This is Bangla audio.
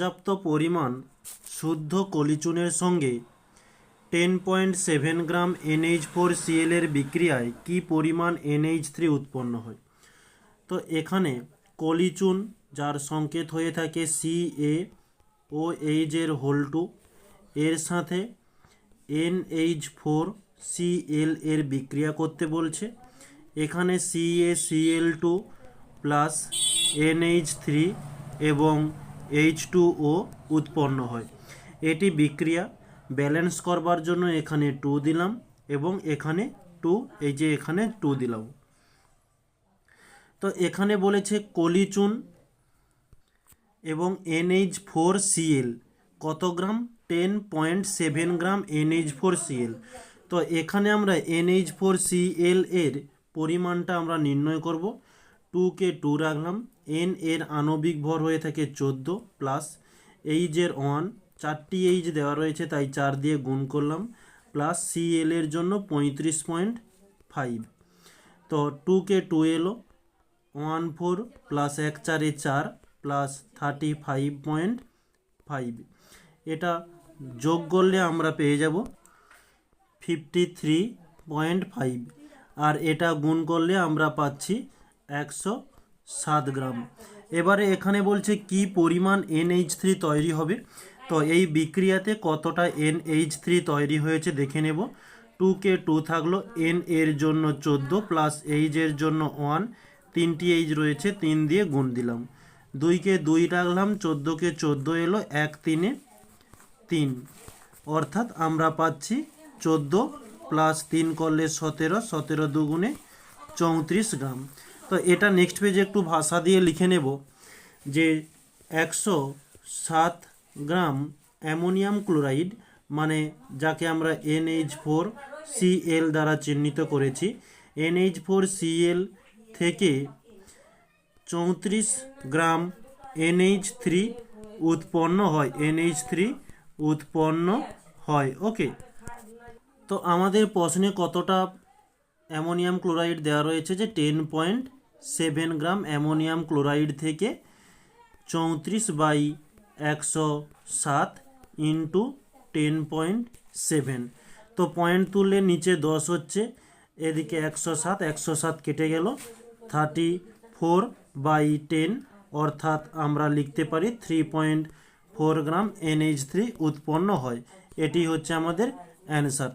পর্যাপ্ত পরিমাণ শুদ্ধ কলিচুনের সঙ্গে 10.7 গ্রাম NH4Cl এর বিক্রিয়ায় কি পরিমাণ NH3 উৎপন্ন হয়। তো এখানে কলিচুন যার সংকেত হয়ে থাকে CaOH এর হোল 2 এর সাথে NH4Cl এর বিক্রিয়া করতে বলছে। এখানে CaCl2 প্লাস NH3 এবং H2O উৎপন্ন হয়। এটি বিক্রিয়া ব্যালেন্স করবার জন্য এখানে 2 দিলাম এবং এখানে 2, এই যে এখানে 2 দিলাম। তো এখানে বলেছে কলিচুন এবং NH4Cl কত গ্রাম, 10.7 গ্রাম NH4Cl। তো এখানে আমরা NH4Cl এর পরিমাণটা আমরা নির্ণয় করব। 2 কে 2 রাখলাম, N এর আণবিক ভর হয়ে থাকে 14 প্লাস H এর 1, 4টি H দেওয়া রয়েছে তাই 4 দিয়ে গুণ করলাম, প্লাস Cl এর জন্য 35.5। তো 2 কে 2 এলো, 14 প্লাস 1 4 4 প্লাস 35.5। এটা যোগ করলে আমরা পেয়ে যাব 53.5, আর এটা গুণ করলে আমরা পাচ্ছি 107 গ্রাম। এবারে এখানে বলছে কি পরিমাণ NH3 তৈরি হবে। তো এই বিক্রিয়াতে কতটা NH3 তৈরি হয়েছে দেখে নেব। 2 কে 2 থাকলো, N এর জন্য 14 প্লাস H এর জন্য 1, 3টি H রয়েছে, 3 দিয়ে গুণ দিলাম। 2 কে 2 রাখলাম, 14 কে 14 এলো, 1 3 এ 3, অর্থাৎ আমরা পাচ্ছি 14 প্লাস 3 করলে 17, 17 দুগুণে 34 গ্রাম। তো এটা নেক্সট পেজে একটু ভাষা দিয়ে লিখে নেব যে 107 গ্রাম অ্যামোনিয়াম ক্লোরাইড, মানে যাকে আমরা NH4Cl দ্বারা চিহ্নিত করেছি, NH4Cl থেকে 34 গ্রাম NH3 উৎপন্ন হয়, NH3 উৎপন্ন হয়। ওকে, তো আমাদের প্রশ্নে কতটা অ্যামোনিয়াম ক্লোরাইড দেওয়া রয়েছে যে 10.7 গ্রাম অ্যামোনিয়াম ক্লোরাইড থেকে 34/107 ইন্টু 10.7। তো পয়েন্ট তুললে নিচে 10 হচ্ছে, এদিকে 107 কেটে গেল, 34/10, অর্থাৎ আমরা লিখতে পারি 3.4 গ্রাম NH3 উৎপন্ন হয়। এটি হচ্ছে আমাদের অ্যান্সার।